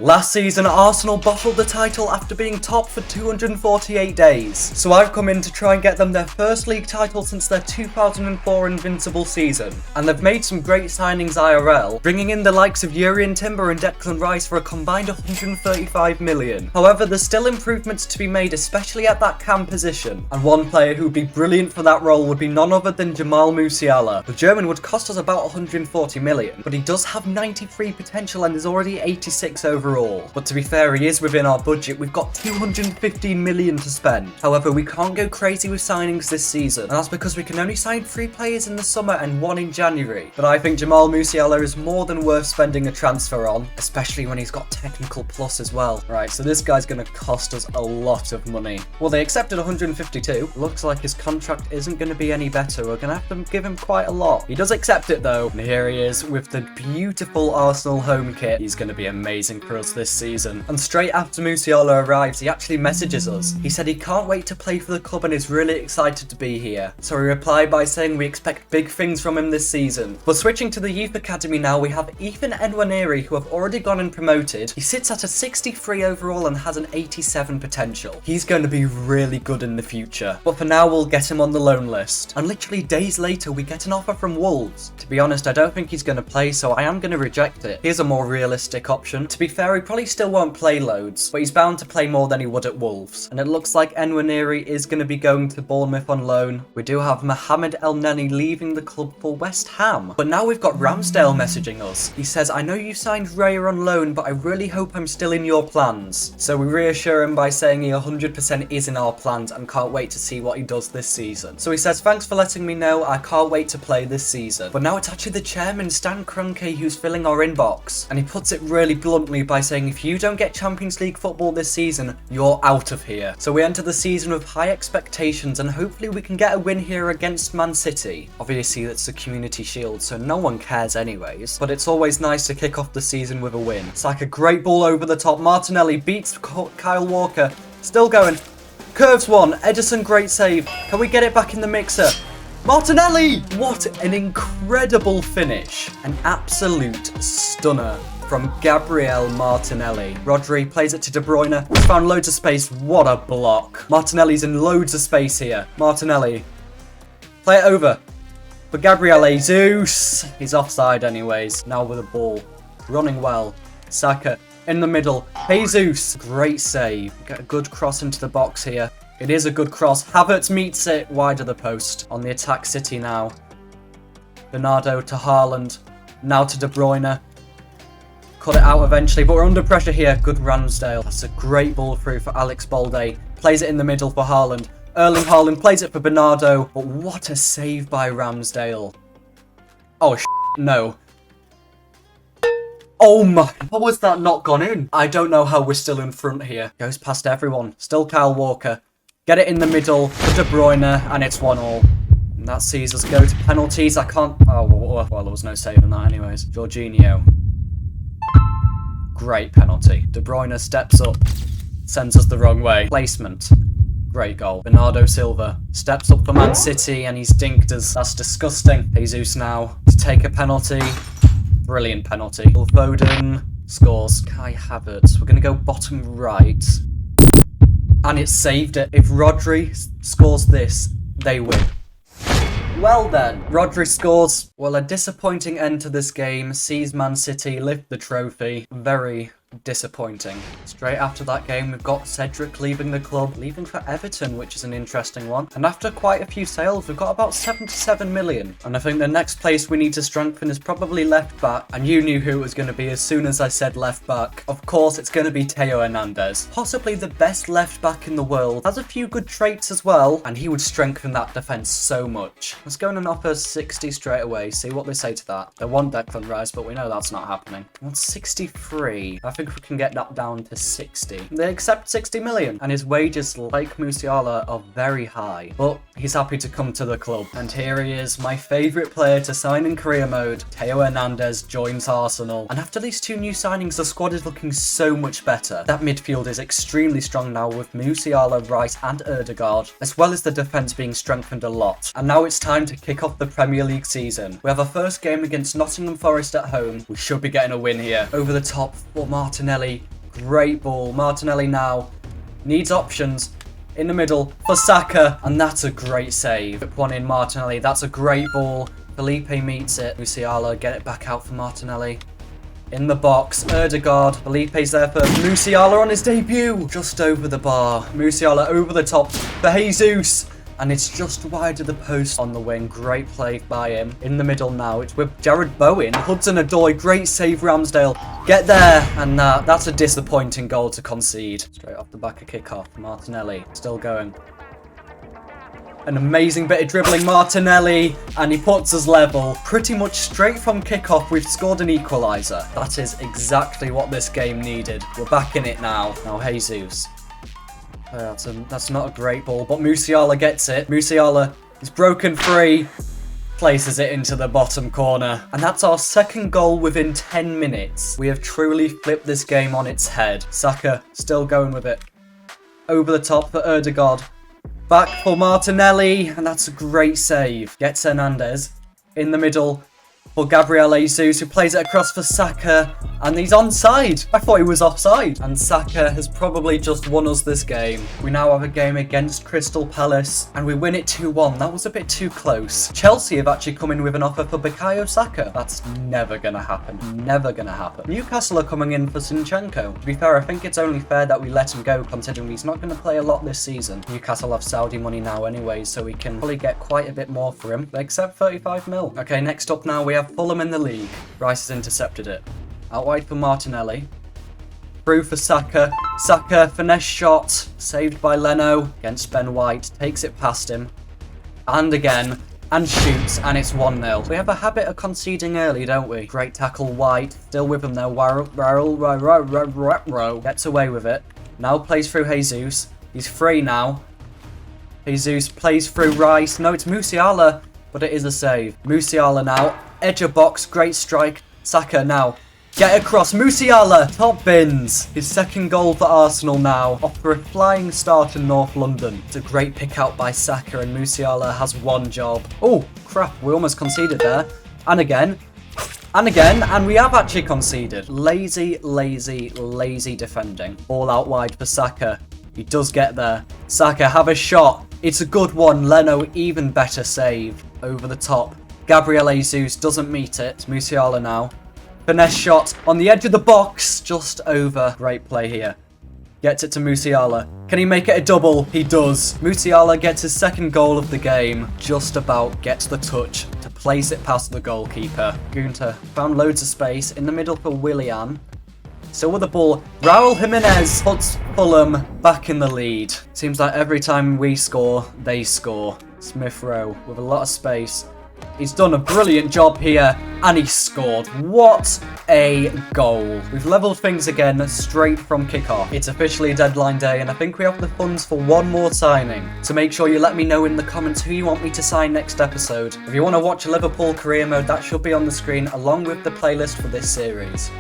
Last season, Arsenal bottled the title after being top for 248 days. So I've come in to try and get them their first league title since their 2004 invincible season. And they've made some great signings IRL, bringing in the likes of Jurrien Timber and Declan Rice for a combined 135 million. However, there's still improvements to be made, especially at that cam position. And one player who would be brilliant for that role would be none other than Jamal Musiala. The German would cost us about 140 million, but he does have 93 potential and is already 86 overall. But to be fair, he is within our budget. We've got 215 million to spend. However, we can't go crazy with signings this season, and that's because we can only sign 3 players in the summer and 1 in January. But I think Jamal Musiala is more than worth spending a transfer on, especially when he's got technical plus as well. Right, so this guy's going to cost us a lot of money. Well, they accepted 152. Looks like his contract isn't going to be any better. We're going to have to give him quite a lot. He does accept it though, and here he is with the beautiful Arsenal home kit. He's going to be amazing for us this season. And straight after Musiala arrives, he actually messages us. He said he can't wait to play for the club and is really excited to be here. So we replied by saying we expect big things from him this season. But switching to the youth academy now, we have Ethan Nwaneri, who have already gone and promoted. He sits at a 63 overall and has an 87 potential. He's going to be really good in the future. But for now, we'll get him on the loan list. And literally days later, we get an offer from Wolves. To be honest, I don't think he's going to play, so I am going to reject it. Here's a more realistic option. To be fair, he probably still won't play loads, but he's bound to play more than he would at Wolves. And it looks like Nwaneri is going to be going to Bournemouth on loan. We do have Mohamed El Neni leaving the club for West Ham. But now we've got Ramsdale messaging us. He says, I know you signed Raya on loan, but I really hope I'm still in your plans. So we reassure him by saying he 100% is in our plans and can't wait to see what he does this season. So he says, thanks for letting me know, I can't wait to play this season. But now it's actually the chairman, Stan Kroenke, who's filling our inbox. And he puts it really bluntly by saying, if you don't get Champions League football this season, you're out of here. So we enter the season with high expectations and hopefully we can get a win here against Man City. Obviously it's the Community Shield, so no one cares anyways, but it's always nice to kick off the season with a win. It's like a great ball over the top. Martinelli beats Kyle Walker. Still going. Curves one. Edison, great save. Can we get it back in the mixer? Martinelli! What an incredible finish. An absolute stunner from Gabriel Martinelli. Rodri plays it to De Bruyne. He's found loads of space. What a block. Martinelli's in loads of space here. Martinelli. Play it over. For Gabriel Jesus. He's offside anyways. Now with the ball. Running well. Saka in the middle. Jesus. Great save. Get a good cross into the box here. It is a good cross. Havertz meets it wide of the post. On the attack City now. Bernardo to Haaland. Now to De Bruyne. Cut it out eventually, but we're under pressure here. Good Ramsdale. That's a great ball through for Alex Balde. Plays it in the middle for Haaland. Erling Haaland plays it for Bernardo. But what a save by Ramsdale. Oh, no. Oh my, how was that not gone in? I don't know how we're still in front here. Goes past everyone. Still Kyle Walker. Get it in the middle for De Bruyne, and it's 1-1. And that sees us go to penalties. I can't... Oh, well, there was no saving that anyways. Jorginho. Great penalty. De Bruyne steps up. Sends us the wrong way. Placement. Great goal. Bernardo Silva steps up for Man City, and he's dinked us. That's disgusting. Jesus now to take a penalty. Brilliant penalty. Phil Foden scores. Kai Havertz. We're going to go bottom right. And it saved it. If Rodri scores this, they win. Well then, Rodri scores. Well, a disappointing end to this game sees Man City lift the trophy. Very disappointing. Straight after that game, we've got Cedric leaving the club, leaving for Everton, which is an interesting one. And after quite a few sales, we've got about 77 million. And I think the next place we need to strengthen is probably left back. And you knew who it was going to be as soon as I said left back. Of course, it's going to be Theo Hernandez. Possibly the best left back in the world. Has a few good traits as well, and he would strengthen that defence so much. Let's go and offer 60 straight away, see what they say to that. They want Declan Rice, but we know that's not happening. What's 63? I think we can get that down to 60. They accept 60 million, and his wages, like Musiala, are very high, but he's happy to come to the club. And here he is, my favourite player to sign in career mode. Theo Hernandez joins Arsenal, and after these 2 new signings, the squad is looking so much better. That midfield is extremely strong now with Musiala, Rice and Ødegaard, as well as the defence being strengthened a lot. And now it's time to kick off the Premier League season. We have our first game against Nottingham Forest at home. We should be getting a win here. Over the top for Martin Martinelli. Great ball. Martinelli now needs options. In the middle for Saka. And that's a great save. Put one in Martinelli. That's a great ball. Felipe meets it. Musiala, get it back out for Martinelli. In the box, Ødegaard. Felipe's there for Musiala on his debut. Just over the bar. Musiala over the top for Jesus. And it's just wide of the post on the wing. Great play by him. In the middle now, it's with Jared Bowen. Hudson-Odoi, great save Ramsdale. Get there. And that's a disappointing goal to concede. Straight off the back of kickoff. Martinelli still going. An amazing bit of dribbling, Martinelli, and he puts us level. Pretty much straight from kickoff, we've scored an equaliser. That is exactly what this game needed. We're back in it now. Now, Jesus. That's not a great ball, but Musiala gets it. Musiala is broken free, places it into the bottom corner. And that's our second goal within 10 minutes. We have truly flipped this game on its head. Saka still going with it. Over the top for Ødegaard. Back for Martinelli, and that's a great save. Gets Hernandez in the middle for Gabriel Jesus, who plays it across for Saka, and he's onside. I thought he was offside. And Saka has probably just won us this game. We now have a game against Crystal Palace, and we win it 2-1. That was a bit too close. Chelsea have actually come in with an offer for Bukayo Saka. That's never going to happen. Never going to happen. Newcastle are coming in for Zinchenko. To be fair, I think it's only fair that we let him go, considering he's not going to play a lot this season. Newcastle have Saudi money now anyway, so we can probably get quite a bit more for him, except 35 mil. Okay, next up now we have Fulham in the league. Rice has intercepted it. Out wide for Martinelli. Through for Saka. Saka, finesse shot. Saved by Leno against Ben White. Takes it past him. And again. And shoots. And it's 1-0. We have a habit of conceding early, don't we? Great tackle, White. Still with him there. Gets away with it. Now plays through Jesus. He's free now. Jesus plays through Rice. No, it's Musiala. But it is a save. Musiala now. Edge of box. Great strike. Saka now. Get across. Musiala. Top bins. His second goal for Arsenal now. After a flying start in North London. It's a great pick out by Saka, and Musiala has one job. Oh, crap. We almost conceded there. And again. And again. And we have actually conceded. Lazy, lazy, lazy defending. All out wide for Saka. He does get there. Saka, have a shot. It's a good one. Leno, even better save. Over the top. Gabriel Jesus doesn't meet it. Musiala now. Finesse shot on the edge of the box. Just over. Great play here. Gets it to Musiala. Can he make it a double? He does. Musiala gets his second goal of the game. Just about gets the touch to place it past the goalkeeper. Gunter found loads of space in the middle for Willian. Still with the ball. Raul Jimenez puts Fulham back in the lead. Seems like every time we score, they score. Smith Rowe with a lot of space. He's done a brilliant job here, and he scored. What a goal. We've levelled things again straight from kickoff. It's officially deadline day, and I think we have the funds for one more signing. So make sure you let me know in the comments who you want me to sign next episode. If you want to watch a Liverpool career mode, that should be on the screen along with the playlist for this series.